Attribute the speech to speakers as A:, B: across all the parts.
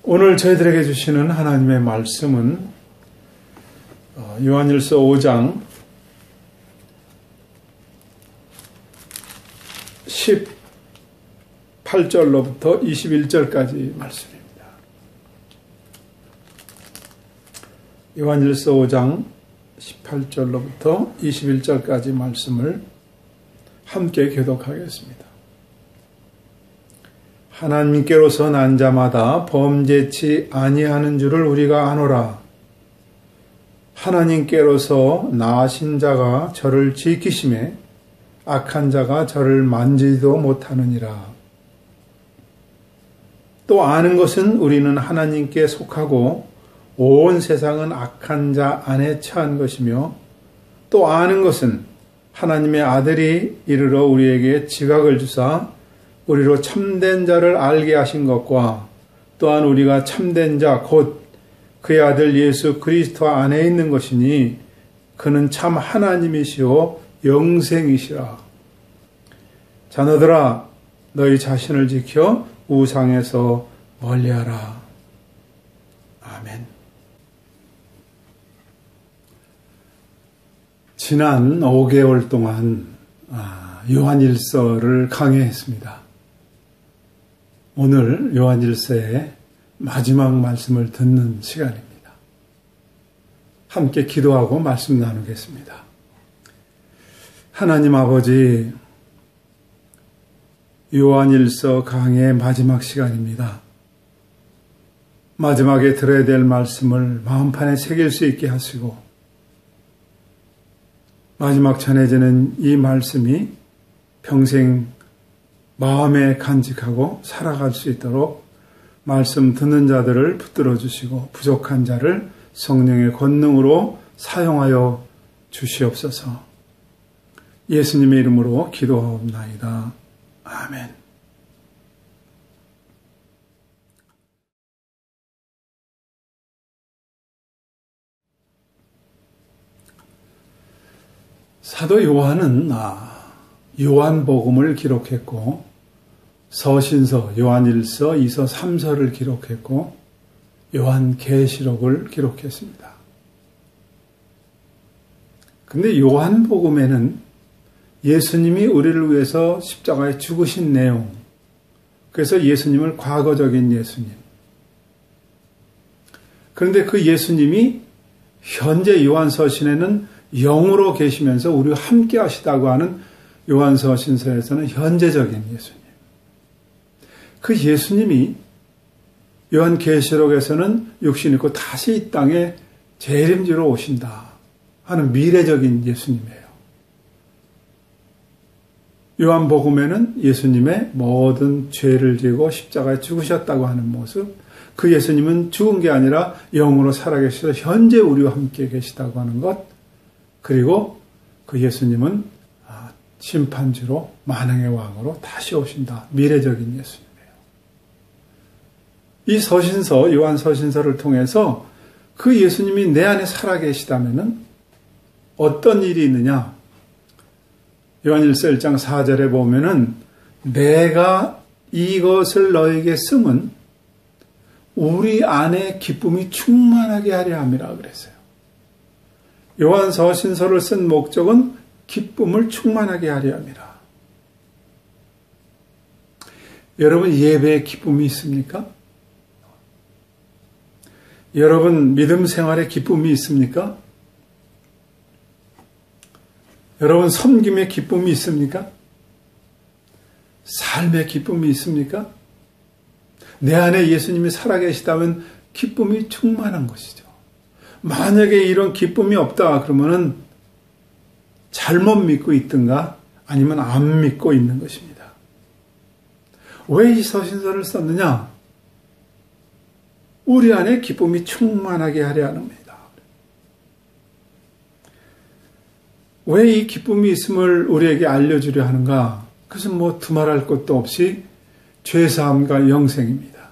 A: 오늘 저희들에게 주시는 하나님의 말씀은 요한일서 5장 18절로부터 21절까지 말씀입니다. 요한일서 5장 18절로부터 21절까지 말씀을 함께 교독하겠습니다. 하나님께로서 난 자마다 범죄치 아니하는 줄을 우리가 아노라. 하나님께로서 나신 자가 저를 지키심에 악한 자가 저를 만지지도 못하느니라. 또 아는 것은 우리는 하나님께 속하고 온 세상은 악한 자 안에 처한 것이며, 또 아는 것은 하나님의 아들이 이르러 우리에게 지각을 주사 우리로 참된 자를 알게 하신 것과, 또한 우리가 참된 자 곧 그의 아들 예수 그리스도 안에 있는 것이니 그는 참 하나님이시오 영생이시라. 자녀들아, 너희 자신을 지켜 우상에서 멀리하라. 아멘. 지난 5개월 동안 요한일서를 강해했습니다. 오늘 요한일서의 마지막 말씀을 듣는 시간입니다. 함께 기도하고 말씀 나누겠습니다. 하나님 아버지, 요한일서 강해의 마지막 시간입니다. 마지막에 들어야 될 말씀을 마음판에 새길 수 있게 하시고, 마지막 전해지는 이 말씀이 평생 마음에 간직하고 살아갈 수 있도록 말씀 듣는 자들을 붙들어 주시고 부족한 자를 성령의 권능으로 사용하여 주시옵소서. 예수님의 이름으로 기도하옵나이다. 아멘. 사도 요한은 요한복음을 기록했고, 서신서, 요한일서, 이서, 3서를 기록했고, 요한계시록을 기록했습니다. 근데 요한복음에는 예수님이 우리를 위해서 십자가에 죽으신 내용, 그래서 예수님을 과거적인 예수님, 그런데 그 예수님이 현재 요한서신에는 영으로 계시면서 우리와 함께 하시다고 하는 요한서신서에서는 현재적인 예수님, 그 예수님이 요한계시록에서는 육신 입고 다시 이 땅에 재림지로 오신다 하는 미래적인 예수님이에요. 요한복음에는 예수님의 모든 죄를 지고 십자가에 죽으셨다고 하는 모습, 그 예수님은 죽은 게 아니라 영으로 살아계셔서 현재 우리와 함께 계시다고 하는 것, 그리고 그 예수님은 심판주로 만왕의 왕으로 다시 오신다. 미래적인 예수님이에요. 이 서신서, 요한 서신서를 통해서 그 예수님이 내 안에 살아계시다면은 어떤 일이 있느냐? 요한일서 1장 4절에 보면은 내가 이것을 너에게 쓰면 우리 안에 기쁨이 충만하게 하려 함이라 그랬어요. 요한 서신서를 쓴 목적은 기쁨을 충만하게 하려 함이라. 여러분, 예배에 기쁨이 있습니까? 여러분, 믿음 생활에 기쁨이 있습니까? 여러분, 섬김에 기쁨이 있습니까? 삶에 기쁨이 있습니까? 내 안에 예수님이 살아계시다면 기쁨이 충만한 것이죠. 만약에 이런 기쁨이 없다 그러면은 잘못 믿고 있든가 아니면 안 믿고 있는 것입니다. 왜 이 서신서를 썼느냐? 우리 안에 기쁨이 충만하게 하려 합니다. 왜 이 기쁨이 있음을 우리에게 알려주려 하는가? 그것은 두말할 것도 없이 죄사함과 영생입니다.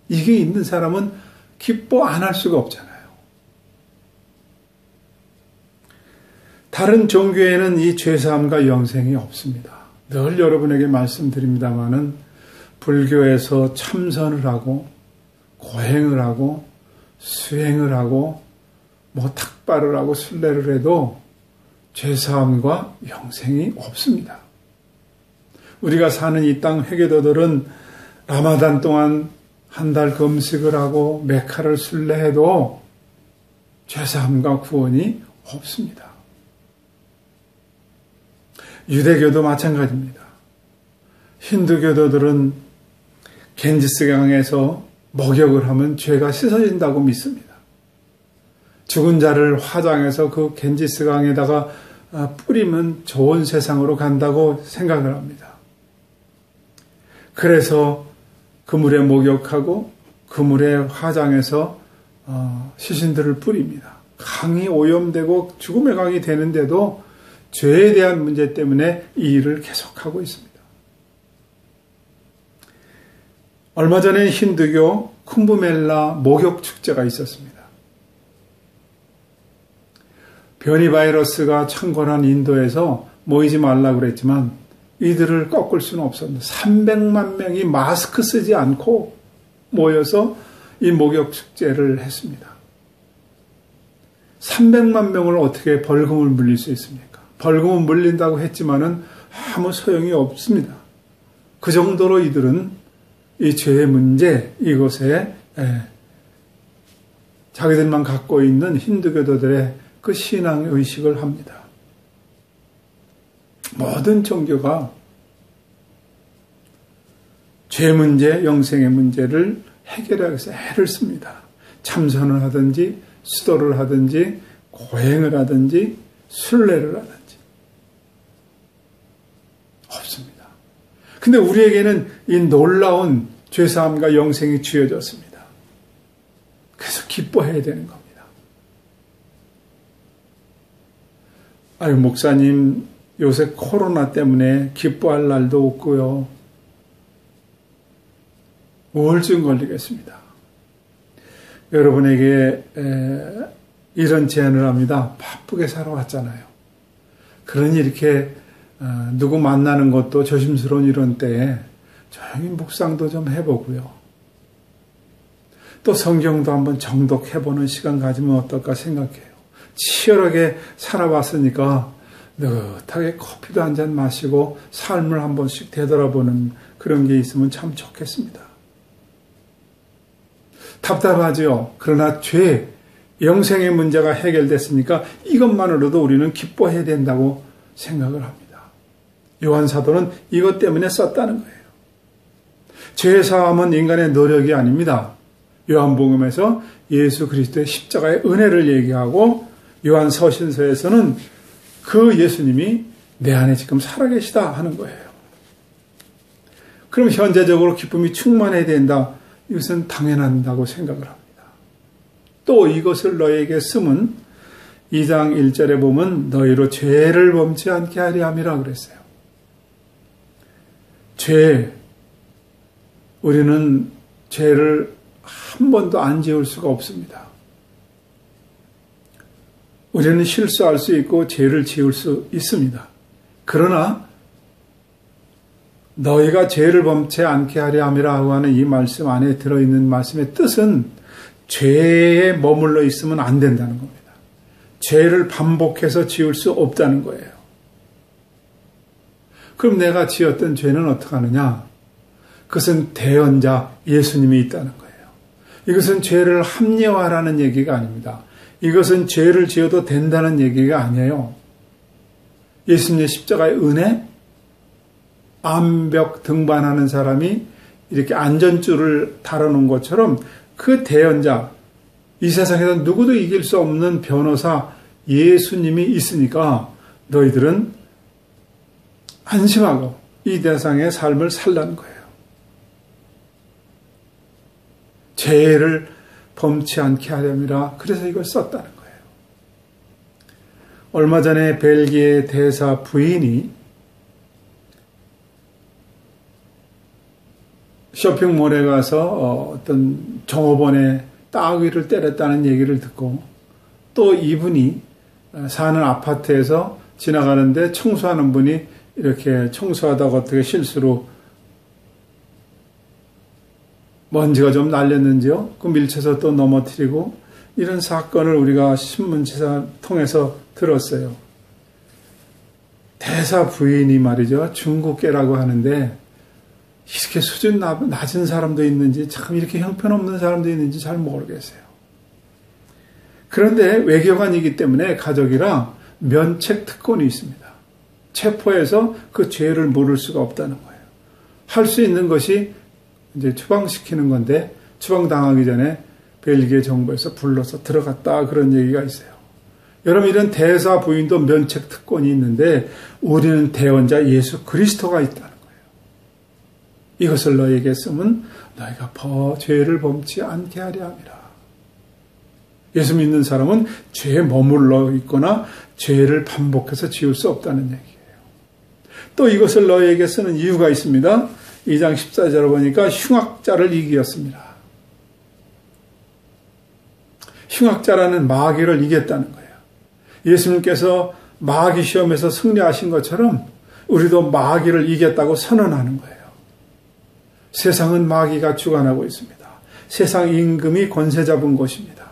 A: 이게 있는 사람은 기뻐 안 할 수가 없잖아요. 다른 종교에는 이 죄사함과 영생이 없습니다. 늘 여러분에게 말씀드립니다마는 불교에서 참선을 하고 고행을 하고 수행을 하고 탁발을 하고 순례를 해도 죄사함과 영생이 없습니다. 우리가 사는 이 땅 회계도들은 라마단 동안 한 달 금식을 하고 메카를 순례해도 죄사함과 구원이 없습니다. 유대교도 마찬가지입니다. 힌두교도들은 겐지스강에서 목욕을 하면 죄가 씻어진다고 믿습니다. 죽은 자를 화장해서 그 겐지스강에다가 뿌리면 좋은 세상으로 간다고 생각을 합니다. 그래서 그 물에 목욕하고 그 물에 화장해서 시신들을 뿌립니다. 강이 오염되고 죽음의 강이 되는데도 죄에 대한 문제 때문에 이 일을 계속하고 있습니다. 얼마 전에 힌두교 쿰브멜라 목욕 축제가 있었습니다. 변이 바이러스가 창궐한 인도에서 모이지 말라고 그랬지만 이들을 꺾을 수는 없었는데 300만 명이 마스크 쓰지 않고 모여서 이 목욕 축제를 했습니다. 300만 명을 어떻게 벌금을 물릴 수 있습니까? 벌금을 물린다고 했지만은 아무 소용이 없습니다. 그 정도로 이들은 이 죄의 문제, 이것에 자기들만 갖고 있는 힌두교도들의 그 신앙의식을 합니다. 모든 종교가 죄 문제, 영생의 문제를 해결하기 위해서 애를 씁니다. 참선을 하든지 수도를 하든지 고행을 하든지 순례를 하든지 없습니다. 근데 우리에게는 이 놀라운 죄사함과 영생이 주어졌습니다. 그래서 기뻐해야 되는 겁니다. 아유, 목사님, 요새 코로나 때문에 기뻐할 날도 없고요. 우울증 걸리겠습니다. 여러분에게 이런 제안을 합니다. 바쁘게 살아왔잖아요. 그러니 이렇게 누구 만나는 것도 조심스러운 이런 때에 조용히 묵상도 좀 해보고요. 또 성경도 한번 정독해보는 시간 가지면 어떨까 생각해요. 치열하게 살아왔으니까 느긋하게 커피도 한 잔 마시고 삶을 한 번씩 되돌아보는 그런 게 있으면 참 좋겠습니다. 답답하죠. 그러나 죄, 영생의 문제가 해결됐으니까 이것만으로도 우리는 기뻐해야 된다고 생각을 합니다. 요한 사도는 이것 때문에 썼다는 거예요. 죄 사함은 인간의 노력이 아닙니다. 요한복음에서 예수 그리스도의 십자가의 은혜를 얘기하고 요한 서신서에서는 그 예수님이 내 안에 지금 살아계시다 하는 거예요. 그럼 현재적으로 기쁨이 충만해야 된다. 이것은 당연하다고 생각을 합니다. 또 이것을 너에게 쓰면 2장 1절에 보면 너희로 죄를 범치 않게 하려 함이라 그랬어요. 죄, 우리는 죄를 한 번도 안 지을 수가 없습니다. 우리는 실수할 수 있고 죄를 지을 수 있습니다. 그러나 너희가 죄를 범치 않게 하려 함이라고 하는 이 말씀 안에 들어있는 말씀의 뜻은 죄에 머물러 있으면 안 된다는 겁니다. 죄를 반복해서 지을 수 없다는 거예요. 그럼 내가 지었던 죄는 어떻게 하느냐? 그것은 대언자 예수님이 있다는 거예요. 이것은 죄를 합리화하라는 얘기가 아닙니다. 이것은 죄를 지어도 된다는 얘기가 아니에요. 예수님의 십자가의 은혜, 암벽 등반하는 사람이 이렇게 안전줄을 달아놓은 것처럼 그 대언자, 이 세상에서 누구도 이길 수 없는 변호사 예수님이 있으니까 너희들은 안심하고 이 세상의 삶을 살라는 거예요. 죄를 범치 않게 하려니라. 그래서 이걸 썼다는 거예요. 얼마 전에 벨기에 대사 부인이 쇼핑몰에 가서 어떤 종업원의 따귀를 때렸다는 얘기를 듣고 또 이분이 사는 아파트에서 지나가는데 청소하는 분이 이렇게 청소하다가 어떻게 실수로 먼지가 좀 날렸는지요. 그 밀쳐서 또 넘어뜨리고 이런 사건을 우리가 신문지사 통해서 들었어요. 대사 부인이 말이죠. 중국계라고 하는데 이렇게 수준 낮은 사람도 있는지 참 이렇게 형편없는 사람도 있는지 잘 모르겠어요. 그런데 외교관이기 때문에 가족이랑 면책 특권이 있습니다. 체포해서 그 죄를 물을 수가 없다는 거예요. 할 수 있는 것이 이제 추방시키는 건데 추방당하기 전에 벨기에 정부에서 불러서 들어갔다 그런 얘기가 있어요. 여러분 이런 대사 부인도 면책 특권이 있는데 우리는 대언자 예수 그리스도가 있다는 거예요. 이것을 너에게 쓰면 너희가 죄를 범치 않게 하려 함이라. 예수 믿는 사람은 죄에 머물러 있거나 죄를 반복해서 지을 수 없다는 얘기예요. 또 이것을 너희에게 쓰는 이유가 있습니다. 2장 14절을 보니까 흉악자를 이기었습니다. 흉악자라는 마귀를 이겼다는 거예요. 예수님께서 마귀 시험에서 승리하신 것처럼 우리도 마귀를 이겼다고 선언하는 거예요. 세상은 마귀가 주관하고 있습니다. 세상 임금이 권세 잡은 곳입니다.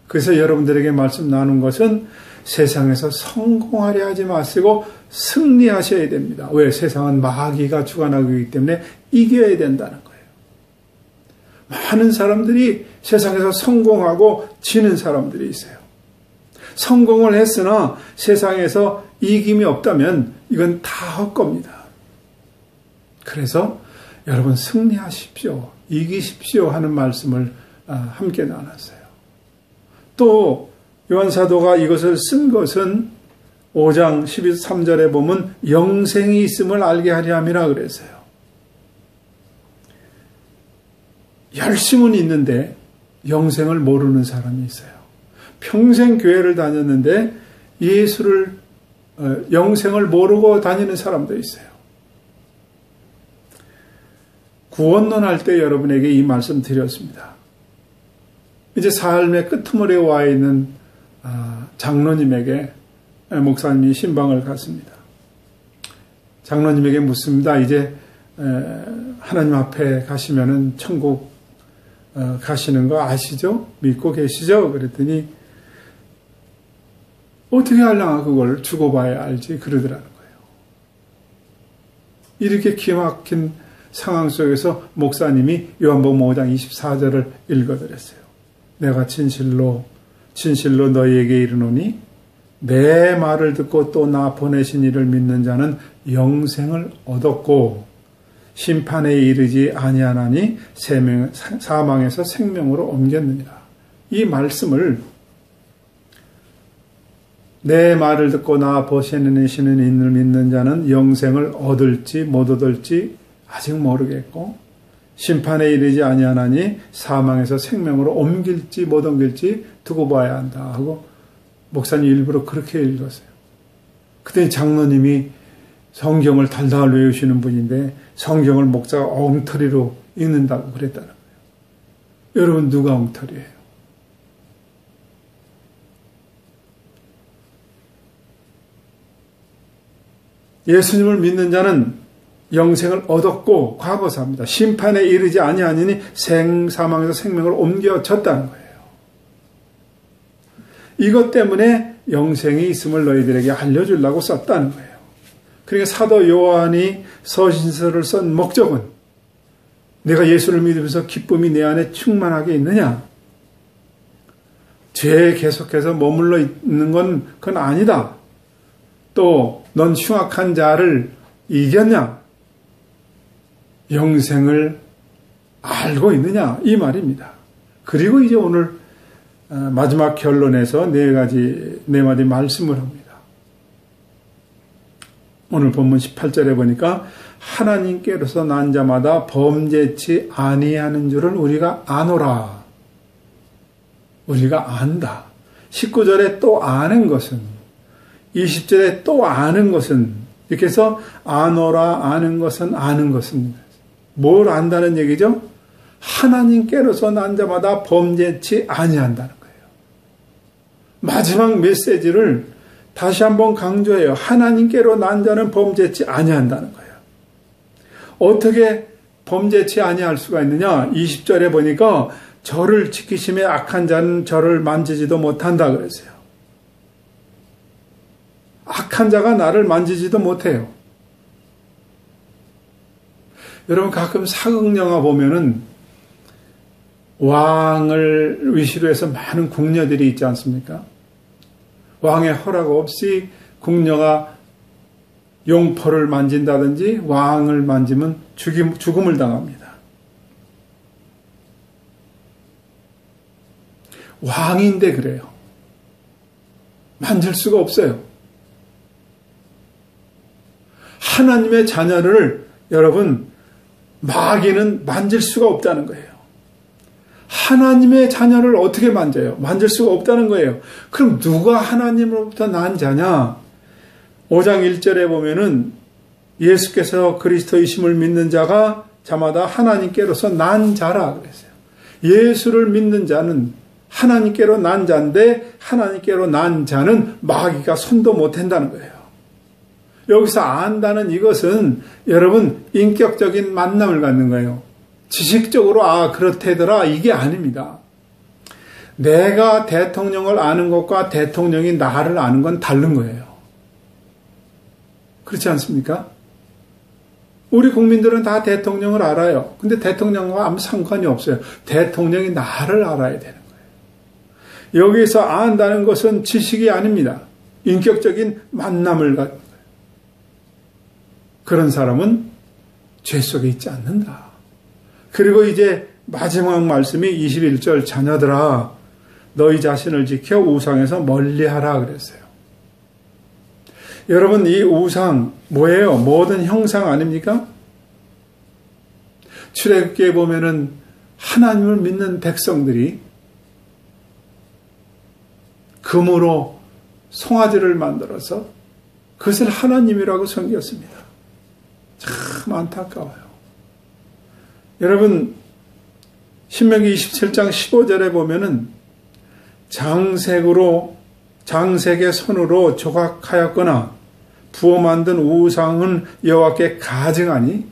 A: 그래서 여러분들에게 말씀 나눈 것은 세상에서 성공하려 하지 마시고 승리하셔야 됩니다. 왜? 세상은 마귀가 주관하고 있기 때문에 이겨야 된다는 거예요. 많은 사람들이 세상에서 성공하고 지는 사람들이 있어요. 성공을 했으나 세상에서 이김이 없다면 이건 다 헛겁니다. 그래서 여러분 승리하십시오. 이기십시오 하는 말씀을 함께 나눴어요. 또 요한사도가 이것을 쓴 것은 5장 13절에 보면 영생이 있음을 알게 하려 함이라 그랬어요. 열심은 있는데 영생을 모르는 사람이 있어요. 평생 교회를 다녔는데 예수를 영생을 모르고 다니는 사람도 있어요. 구원론 할 때 여러분에게 이 말씀 드렸습니다. 이제 삶의 끄트머리에 와 있는 장로님에게 목사님이 신방을 갔습니다. 장로님에게 묻습니다. 이제 하나님 앞에 가시면은 천국 가시는 거 아시죠? 믿고 계시죠? 그랬더니 어떻게 하려나 그걸 주고 봐야 알지 그러더라는 거예요. 이렇게 기막힌 상황 속에서 목사님이 요한복음 5장 24절을 읽어드렸어요. 내가 진실로 너희에게 이르노니 내 말을 듣고 또 나 보내신 이를 믿는 자는 영생을 얻었고 심판에 이르지 아니하나니 사망에서 생명으로 옮겼느니라. 이 말씀을 내 말을 듣고 나 보내시는 이를 믿는 자는 영생을 얻을지 못 얻을지 아직 모르겠고 심판에 이르지 아니하나니 사망에서 생명으로 옮길지 못 옮길지 두고 봐야 한다 하고 목사님 일부러 그렇게 읽었어요. 그때 장로님이 성경을 달달 외우시는 분인데 성경을 목사가 엉터리로 읽는다고 그랬다는 거예요. 여러분 누가 엉터리예요? 예수님을 믿는 자는 영생을 얻었고 과거사입니다. 심판에 이르지 아니하니 사망에서 생명을 옮겨졌다는 거예요. 이것 때문에 영생이 있음을 너희들에게 알려주려고 썼다는 거예요. 그러니까 사도 요한이 서신서를 쓴 목적은 내가 예수를 믿으면서 기쁨이 내 안에 충만하게 있느냐? 죄에 계속해서 머물러 있는 건 그건 아니다. 또 넌 흉악한 자를 이겼냐? 영생을 알고 있느냐? 이 말입니다. 그리고 이제 오늘 마지막 결론에서 네 마디 말씀을 합니다. 오늘 본문 18절에 보니까 하나님께로서 난 자마다 범죄치 아니하는 줄을 우리가 아노라. 우리가 안다. 19절에 또 아는 것은 20절에 또 아는 것은 이렇게 해서 아노라 아는 것은 뭘 안다는 얘기죠? 하나님께로서 난 자마다 범죄치 아니한다는 거예요. 마지막 메시지를 다시 한번 강조해요. 하나님께로 난 자는 범죄치 아니한다는 거예요. 어떻게 범죄치 아니할 수가 있느냐? 20절에 보니까 저를 지키심에 악한 자는 저를 만지지도 못한다 그랬어요. 악한 자가 나를 만지지도 못해요. 여러분 가끔 사극 영화 보면은 왕을 위시로 해서 많은 궁녀들이 있지 않습니까? 왕의 허락 없이 궁녀가 용포를 만진다든지 왕을 만지면 죽음을 당합니다. 왕인데 그래요. 만질 수가 없어요. 하나님의 자녀를 여러분 마귀는 만질 수가 없다는 거예요. 하나님의 자녀를 어떻게 만져요? 만질 수가 없다는 거예요. 그럼 누가 하나님으로부터 난 자냐? 5장 1절에 보면은 예수께서 그리스도이심을 믿는 자가 자마다 하나님께로서 난 자라 그랬어요. 예수를 믿는 자는 하나님께로 난 자인데 하나님께로 난 자는 마귀가 손도 못 댄다는 거예요. 여기서 안다는 이것은 여러분 인격적인 만남을 갖는 거예요. 지식적으로 그렇대더라 이게 아닙니다. 내가 대통령을 아는 것과 대통령이 나를 아는 건 다른 거예요. 그렇지 않습니까? 우리 국민들은 다 대통령을 알아요. 근데 대통령과 아무 상관이 없어요. 대통령이 나를 알아야 되는 거예요. 여기서 안다는 것은 지식이 아닙니다. 인격적인 만남을 갖는 거예요. 그런 사람은 죄 속에 있지 않는다. 그리고 이제 마지막 말씀이 21절 자녀들아 너희 자신을 지켜 우상에서 멀리하라 그랬어요. 여러분 이 우상 뭐예요? 모든 형상 아닙니까? 출애굽기에 보면은 하나님을 믿는 백성들이 금으로 송아지를 만들어서 그것을 하나님이라고 섬겼습니다. 참 안타까워요. 여러분 신명기 27장 15절에 보면은 장색의 손으로 조각하였거나 부어 만든 우상은 여호와께 가증하니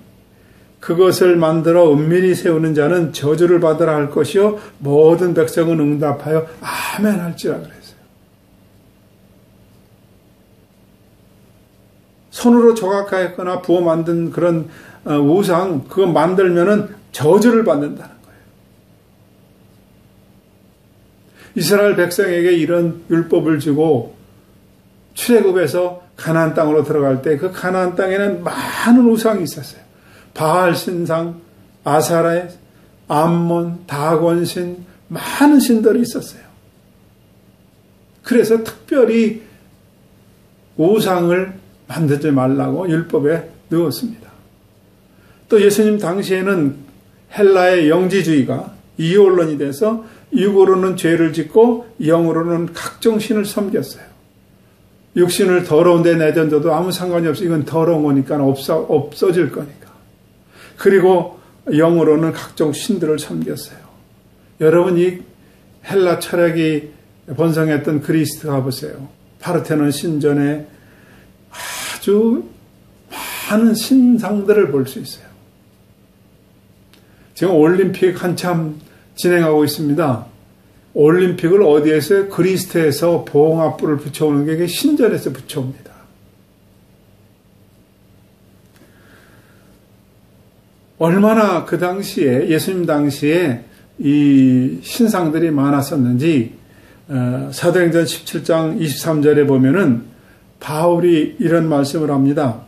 A: 그것을 만들어 은밀히 세우는 자는 저주를 받으라 할 것이요 모든 백성은 응답하여 아멘 할지라 그랬어요. 손으로 조각하였거나 부어 만든 그런 우상 그거 만들면은 저주를 받는다는 거예요. 이스라엘 백성에게 이런 율법을 주고 출애굽에서 가나안 땅으로 들어갈 때 그 가나안 땅에는 많은 우상이 있었어요. 바알 신상, 아사렛, 암몬, 다곤신 많은 신들이 있었어요. 그래서 특별히 우상을 만들지 말라고 율법에 넣었습니다. 또 예수님 당시에는 헬라의 영지주의가 이혼론이 돼서 육으로는 죄를 짓고 영으로는 각종 신을 섬겼어요. 육신을 더러운 데 내던져도 아무 상관이 없어. 이건 더러운 거니까 없어질 거니까. 그리고 영으로는 각종 신들을 섬겼어요. 여러분 이 헬라 철학이 번성했던 그리스 가보세요. 파르테논 신전에 아주 많은 신상들을 볼 수 있어요. 지금 올림픽 한참 진행하고 있습니다. 올림픽을 어디에서 그리스에서 봉합부를 붙여오는 게 신전에서 붙여옵니다. 얼마나 그 당시에 예수님 당시에 이 신상들이 많았었는지 사도행전 17장 23절에 보면은 바울이 이런 말씀을 합니다.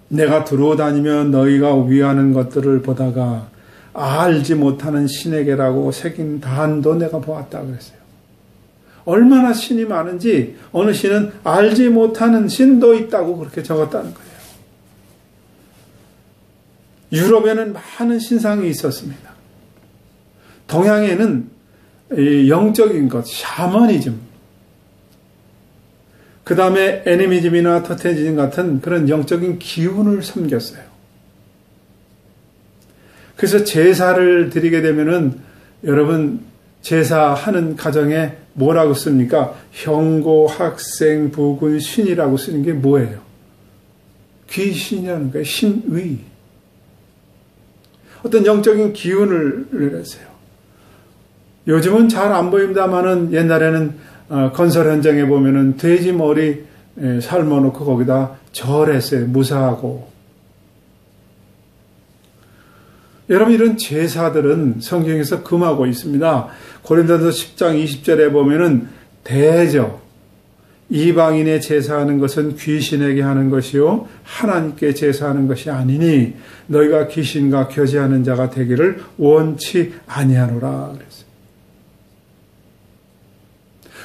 A: 내가 두루 다니며 너희가 위하는 것들을 보다가 알지 못하는 신에게라고 새긴 단도 내가 보았다 그랬어요. 얼마나 신이 많은지 어느 신은 알지 못하는 신도 있다고 그렇게 적었다는 거예요. 유럽에는 많은 신상이 있었습니다. 동양에는 영적인 것, 샤머니즘, 그 다음에 애니미즘이나 토테니즘 같은 그런 영적인 기운을 섬겼어요. 그래서 제사를 드리게 되면은 여러분 제사하는 가정에 뭐라고 씁니까? 형고, 학생, 부군, 신이라고 쓰는 게 뭐예요? 귀신이라는 거예요. 신의. 어떤 영적인 기운을 내세요. 요즘은 잘 안 보입니다만은 옛날에는 건설 현장에 보면은 돼지 머리 삶아놓고 거기다 절했어요. 무사하고. 여러분, 이런 제사들은 성경에서 금하고 있습니다. 고린도서 10장 20절에 보면은 대저, 이방인의 제사하는 것은 귀신에게 하는 것이요 하나님께 제사하는 것이 아니니 너희가 귀신과 교제하는 자가 되기를 원치 아니하노라 그랬어요.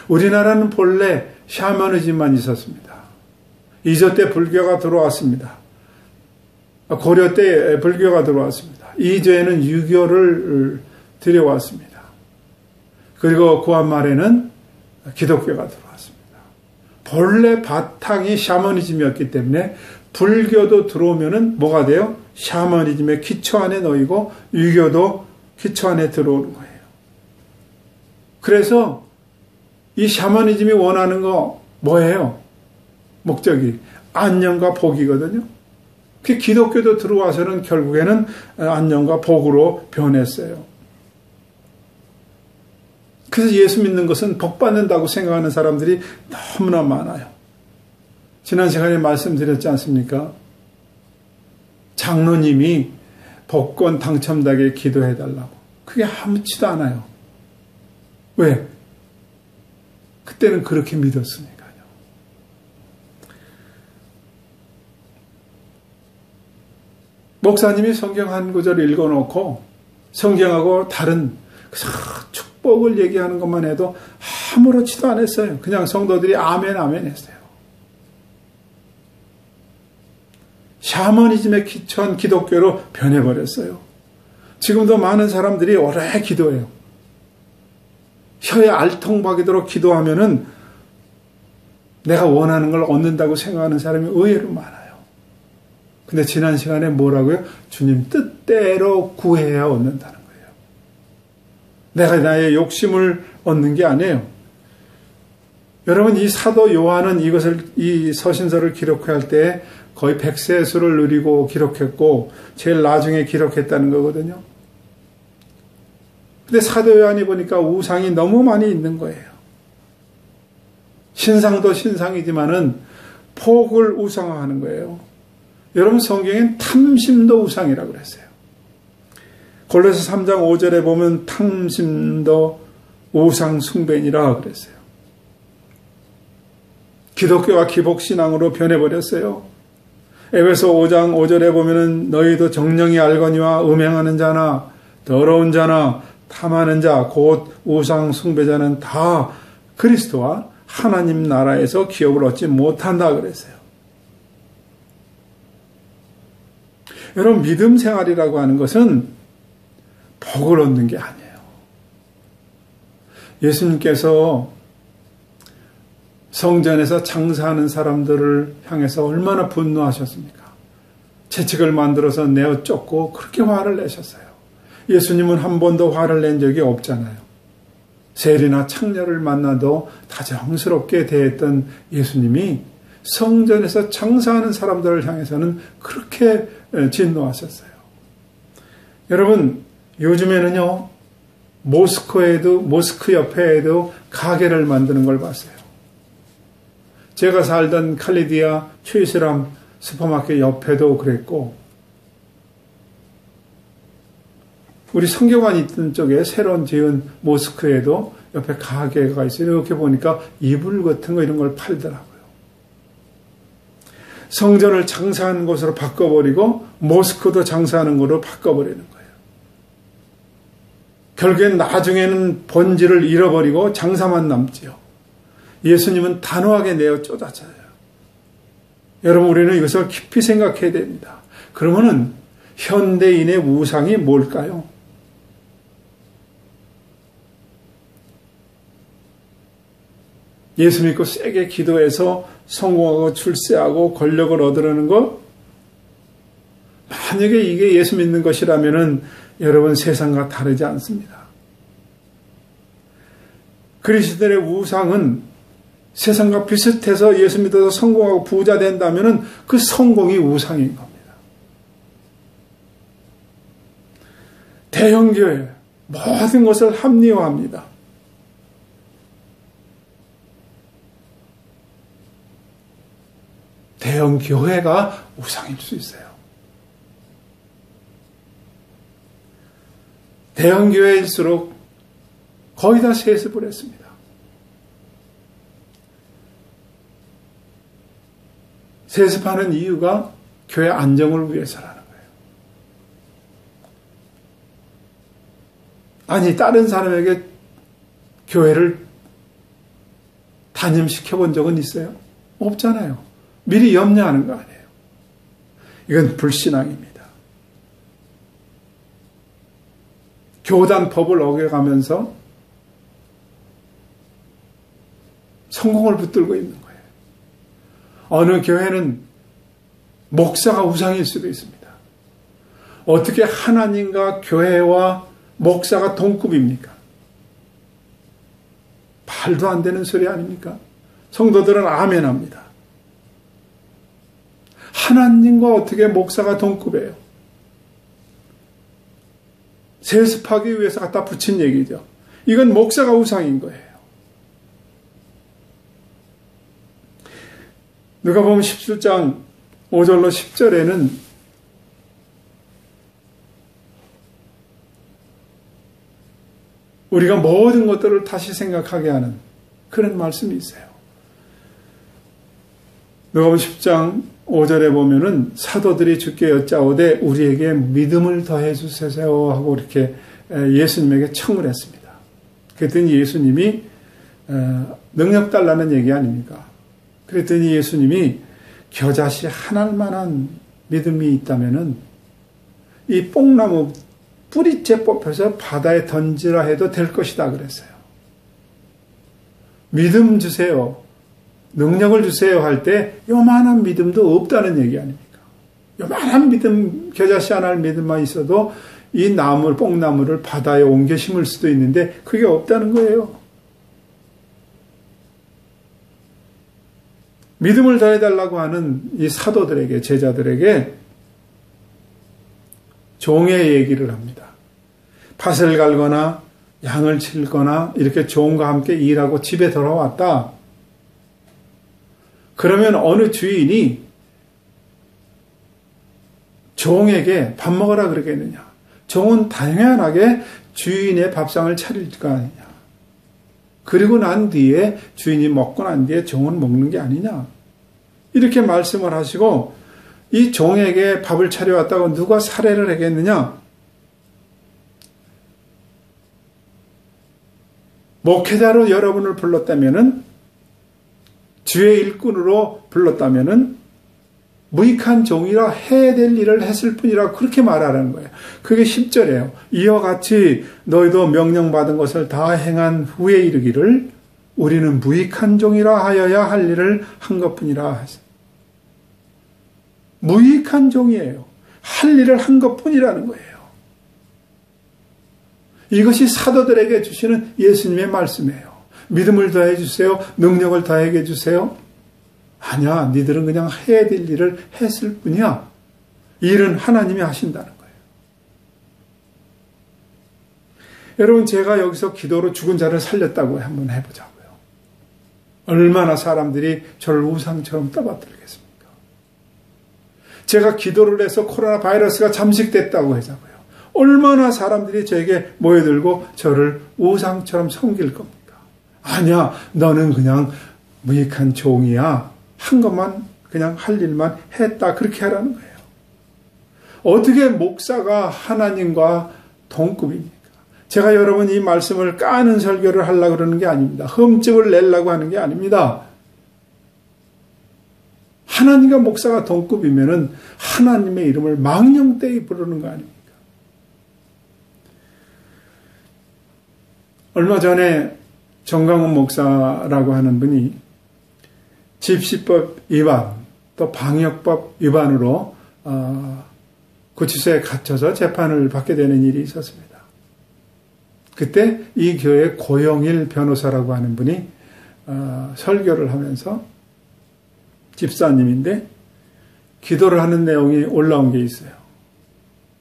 A: 우리나라는 본래 샤머니즘만 있었습니다. 이조 때 불교가 들어왔습니다. 고려 때 불교가 들어왔습니다. 이조에는 유교를 들여왔습니다. 그리고 구한 말에는 기독교가 들어왔습니다. 본래 바탕이 샤머니즘이었기 때문에 불교도 들어오면은 뭐가 돼요? 샤머니즘의 기초 안에 놓이고 유교도 기초 안에 들어오는 거예요. 그래서 이 샤머니즘이 원하는 거 뭐예요? 목적이 안녕과 복이거든요. 그 기독교도 들어와서는 결국에는 안녕과 복으로 변했어요. 그래서 예수 믿는 것은 복 받는다고 생각하는 사람들이 너무나 많아요. 지난 시간에 말씀드렸지 않습니까? 장로님이 복권 당첨되게 기도해달라고. 그게 아무렇지도 않아요. 왜? 그때는 그렇게 믿었으니까요. 목사님이 성경 한 구절 읽어놓고 성경하고 다른 축복을 얘기하는 것만 해도 아무렇지도 않았어요. 그냥 성도들이 아멘 아멘 했어요. 샤머니즘에 기초한 기독교로 변해버렸어요. 지금도 많은 사람들이 오래 기도해요. 혀에 알통박이도록 기도하면은 내가 원하는 걸 얻는다고 생각하는 사람이 의외로 많아요. 근데 지난 시간에 뭐라고요? 주님 뜻대로 구해야 얻는다는 거예요. 내가 나의 욕심을 얻는 게 아니에요. 여러분, 이 사도 요한은 이 서신서를 기록할 때 거의 100세수를 누리고 기록했고 제일 나중에 기록했다는 거거든요. 근데 사도 요한이 보니까 우상이 너무 많이 있는 거예요. 신상도 신상이지만은 폭을 우상화하는 거예요. 여러분, 성경엔 탐심도 우상이라고 그랬어요. 골로새 3장 5절에 보면 탐심도 우상 숭배니라 그랬어요. 기독교가 기복신앙으로 변해버렸어요. 에베소 5장 5절에 보면은 너희도 정령이 알거니와 음행하는 자나 더러운 자나 탐하는 자 곧 우상 숭배자는 다 그리스도와 하나님 나라에서 기업을 얻지 못한다 그랬어요. 여러분, 믿음 생활이라고 하는 것은 복을 얻는 게 아니에요. 예수님께서 성전에서 장사하는 사람들을 향해서 얼마나 분노하셨습니까? 채찍을 만들어서 내어 쫓고 그렇게 화를 내셨어요. 예수님은 한 번도 화를 낸 적이 없잖아요. 세리나 창녀를 만나도 다정스럽게 대했던 예수님이 성전에서 장사하는 사람들을 향해서는 그렇게 진노하셨어요. 여러분, 요즘에는요, 모스크 옆에에도 가게를 만드는 걸 봤어요. 제가 살던 칼리디아 최이스람 슈퍼마켓 옆에도 그랬고, 우리 성교관 있던 쪽에 새로 지은 모스크에도 옆에 가게가 있어요. 이렇게 보니까 이불 같은 거 이런 걸 팔더라고요. 성전을 장사하는 곳으로 바꿔버리고 모스크도 장사하는 곳으로 바꿔버리는 거예요. 결국엔 나중에는 본질을 잃어버리고 장사만 남지요. 예수님은 단호하게 내어 쫓아져요. 여러분, 우리는 이것을 깊이 생각해야 됩니다. 그러면은 현대인의 우상이 뭘까요? 예수 믿고 세게 기도해서 성공하고 출세하고 권력을 얻으려는 것? 만약에 이게 예수 믿는 것이라면은 여러분, 세상과 다르지 않습니다. 그리스도인의 우상은 세상과 비슷해서 예수 믿어서 성공하고 부자 된다면은 그 성공이 우상인 겁니다. 대형교회 모든 것을 합리화합니다. 대형교회가 우상일 수 있어요. 대형교회일수록 거의 다 세습을 했습니다. 세습하는 이유가 교회 안정을 위해서라는 거예요. 아니, 다른 사람에게 교회를 담임시켜 본 적은 있어요? 없잖아요. 미리 염려하는 거 아니에요. 이건 불신앙입니다. 교단법을 어겨가면서 성공을 붙들고 있는 거예요. 어느 교회는 목사가 우상일 수도 있습니다. 어떻게 하나님과 교회와 목사가 동급입니까? 말도 안 되는 소리 아닙니까? 성도들은 아멘 합니다. 하나님과 어떻게 목사가 동급이에요? 세습하기 위해서 갖다 붙인 얘기죠. 이건 목사가 우상인 거예요. 누가복음 17장 5절로 10절에는 우리가 모든 것들을 다시 생각하게 하는 그런 말씀이 있어요. 누가복음 10장 5절에 보면은 사도들이 주께 여짜오되 우리에게 믿음을 더해 주세요 하고 이렇게 예수님에게 청을 했습니다. 그랬더니 예수님이 능력 달라는 얘기 아닙니까? 그랬더니 예수님이 겨자씨 하나만한 믿음이 있다면은 이 뽕나무 뿌리째 뽑혀서 바다에 던지라 해도 될 것이다 그랬어요. 믿음 주세요. 능력을 주세요 할 때 요만한 믿음도 없다는 얘기 아닙니까? 요만한 믿음, 겨자씨 하나의 믿음만 있어도 이 나무, 뽕나무를 바다에 옮겨 심을 수도 있는데 그게 없다는 거예요. 믿음을 더해달라고 하는 이 사도들에게, 제자들에게 종의 얘기를 합니다. 밭을 갈거나 양을 칠거나 이렇게 종과 함께 일하고 집에 돌아왔다. 그러면 어느 주인이 종에게 밥 먹으라 그러겠느냐? 종은 당연하게 주인의 밥상을 차릴 거 아니냐? 그리고 난 뒤에 주인이 먹고 난 뒤에 종은 먹는 게 아니냐? 이렇게 말씀을 하시고 이 종에게 밥을 차려왔다고 누가 살해를 하겠느냐? 목회자로 여러분을 불렀다면은 주의 일꾼으로 불렀다면은 무익한 종이라 해야 될 일을 했을 뿐이라 그렇게 말하라는 거예요. 그게 10절이에요. 이와 같이 너희도 명령받은 것을 다 행한 후에 이르기를 우리는 무익한 종이라 하여야 할 일을 한 것뿐이라. 무익한 종이에요. 할 일을 한 것뿐이라는 거예요. 이것이 사도들에게 주시는 예수님의 말씀이에요. 믿음을 더해 주세요. 능력을 더하게 주세요. 아니야, 니들은 그냥 해야 될 일을 했을 뿐이야. 일은 하나님이 하신다는 거예요. 여러분, 제가 여기서 기도로 죽은 자를 살렸다고 한번 해보자고요. 얼마나 사람들이 저를 우상처럼 떠받들겠습니까? 제가 기도를 해서 코로나 바이러스가 잠식됐다고 하자고요. 얼마나 사람들이 저에게 모여들고 저를 우상처럼 섬길 겁니까? 아니야, 너는 그냥 무익한 종이야. 한 것만, 그냥 할 일만 했다. 그렇게 하라는 거예요. 어떻게 목사가 하나님과 동급입니까? 제가 여러분 이 말씀을 까는 설교를 하려고 그러는 게 아닙니다. 흠집을 내려고 하는 게 아닙니다. 하나님과 목사가 동급이면은 하나님의 이름을 망령되이 부르는 거 아닙니까? 얼마 전에 정강훈 목사라고 하는 분이 집시법 위반 또 방역법 위반으로 구치소에 갇혀서 재판을 받게 되는 일이 있었습니다. 그때 이 교회 고영일 변호사라고 하는 분이 설교를 하면서 집사님인데 기도를 하는 내용이 올라온 게 있어요.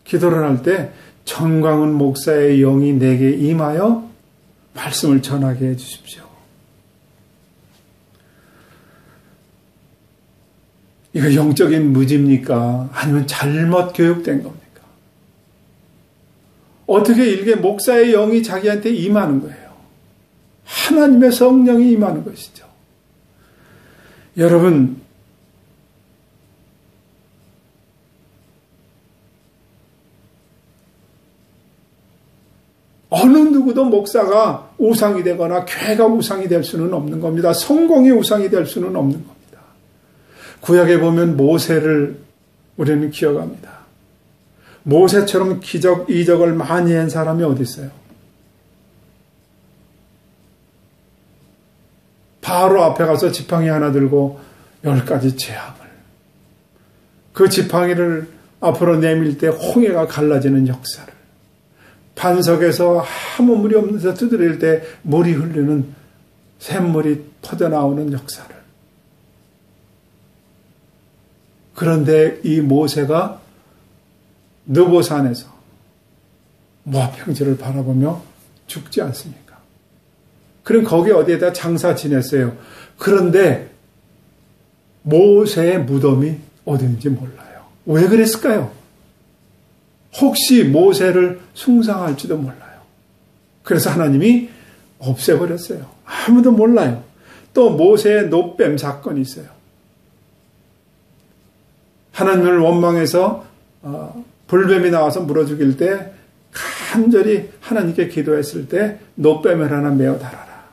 A: 기도를 할 때 정광훈 목사의 영이 내게 임하여 말씀을 전하게 해 주십시오. 이거 영적인 무지입니까? 아니면 잘못 교육된 겁니까? 어떻게 이렇게 목사의 영이 자기한테 임하는 거예요? 하나님의 성령이 임하는 것이죠. 여러분, 어느 누구도 목사가 우상이 되거나 교회가 우상이 될 수는 없는 겁니다. 성공이 우상이 될 수는 없는 겁니다. 구약에 보면 모세를 우리는 기억합니다. 모세처럼 기적, 이적을 많이 한 사람이 어디 있어요? 바로 앞에 가서 지팡이 하나 들고 10가지 재앙을, 그 지팡이를 앞으로 내밀 때 홍해가 갈라지는 역사를, 반석에서 아무 물이 없는 데서 두드릴 때 물이 흐르는 샘물이 터져나오는 역사를. 그런데 이 모세가 느보산에서 모압 평지를 바라보며 죽지 않습니까? 그럼 거기 어디에다 장사 지냈어요. 그런데 모세의 무덤이 어딘지 몰라요. 왜 그랬을까요? 혹시 모세를 숭상할지도 몰라요. 그래서 하나님이 없애버렸어요. 아무도 몰라요. 또 모세의 노뱀 사건이 있어요. 하나님을 원망해서 불뱀이 나와서 물어 죽일 때 간절히 하나님께 기도했을 때 노뱀을 하나 메어 달아라.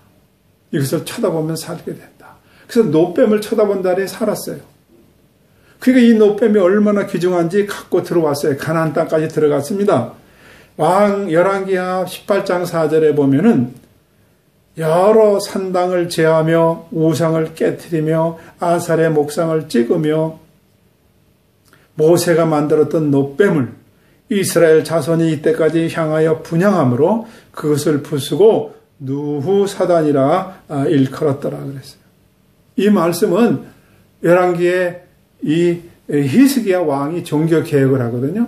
A: 이것을 쳐다보면 살게 된다. 그래서 노뱀을 쳐다본다니 살았어요. 그러니까 이 노뱀이 얼마나 귀중한지 갖고 들어왔어요. 가나안 땅까지 들어갔습니다. 왕 열왕기하 18장 4절에 보면은 여러 산당을 제하며 우상을 깨트리며 아살의 목상을 찍으며 모세가 만들었던 노뱀을 이스라엘 자손이 이때까지 향하여 분향함으로 그것을 부수고 누후사단이라 일컬었더라 그랬어요. 이 말씀은 열왕기에 이 히스기야 왕이 종교 개혁을 하거든요.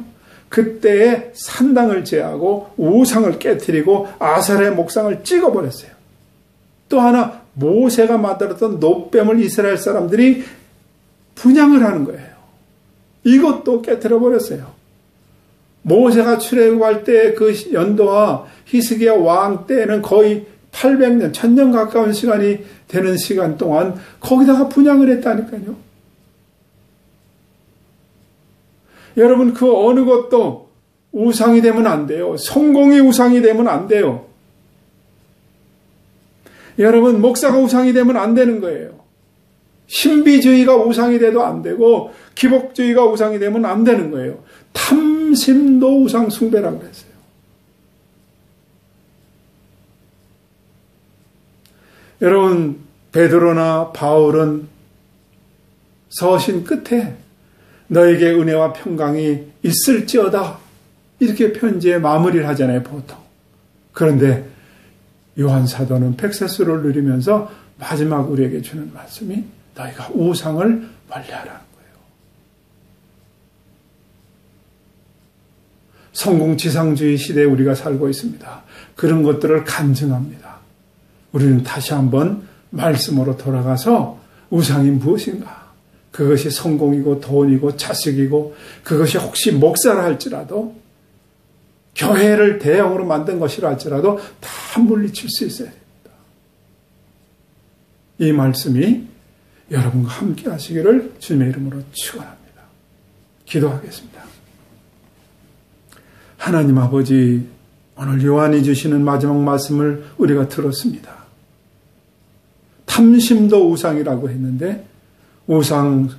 A: 그때에 산당을 제하고 우상을 깨트리고 아살의 목상을 찍어버렸어요. 또 하나 모세가 만들었던 노뱀을 이스라엘 사람들이 분향을 하는 거예요. 이것도 깨트려 버렸어요. 모세가 출애굽할 때 그 연도와 히스기야 왕 때는 거의 800년, 1000년 가까운 시간이 되는 시간 동안 거기다가 분향을 했다니까요. 여러분, 그 어느 것도 우상이 되면 안 돼요. 성공이 우상이 되면 안 돼요. 여러분, 목사가 우상이 되면 안 되는 거예요. 신비주의가 우상이 돼도 안 되고 기복주의가 우상이 되면 안 되는 거예요. 탐심도 우상 숭배라고 했어요. 여러분, 베드로나 바울은 서신 끝에 너에게 은혜와 평강이 있을지어다 이렇게 편지에 마무리를 하잖아요, 보통. 그런데 요한 사도는 백세수를 누리면서 마지막 우리에게 주는 말씀이 너희가 우상을 멀리하라는 거예요. 성공지상주의 시대에 우리가 살고 있습니다. 그런 것들을 간증합니다. 우리는 다시 한번 말씀으로 돌아가서 우상이 무엇인가? 그것이 성공이고 돈이고 자식이고 그것이 혹시 목사라 할지라도 교회를 대형으로 만든 것이라 할지라도 다 물리칠 수 있어야 됩니다. 이 말씀이 여러분과 함께 하시기를 주님의 이름으로 축원합니다. 기도하겠습니다. 하나님 아버지, 오늘 요한이 주시는 마지막 말씀을 우리가 들었습니다. 탐심도 우상이라고 했는데 우상을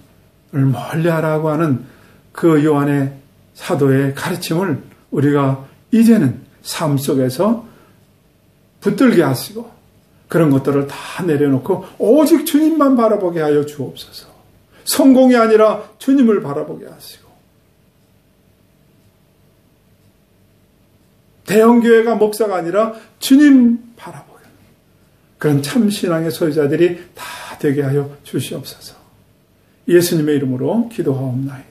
A: 멀리하라고 하는 그 요한의 사도의 가르침을 우리가 이제는 삶 속에서 붙들게 하시고 그런 것들을 다 내려놓고 오직 주님만 바라보게 하여 주옵소서. 성공이 아니라 주님을 바라보게 하시고 대형교회가 목사가 아니라 주님 바라보게 하는 그런 참신앙의 소유자들이 다 되게 하여 주시옵소서. 예수님의 이름으로 기도하옵나이다.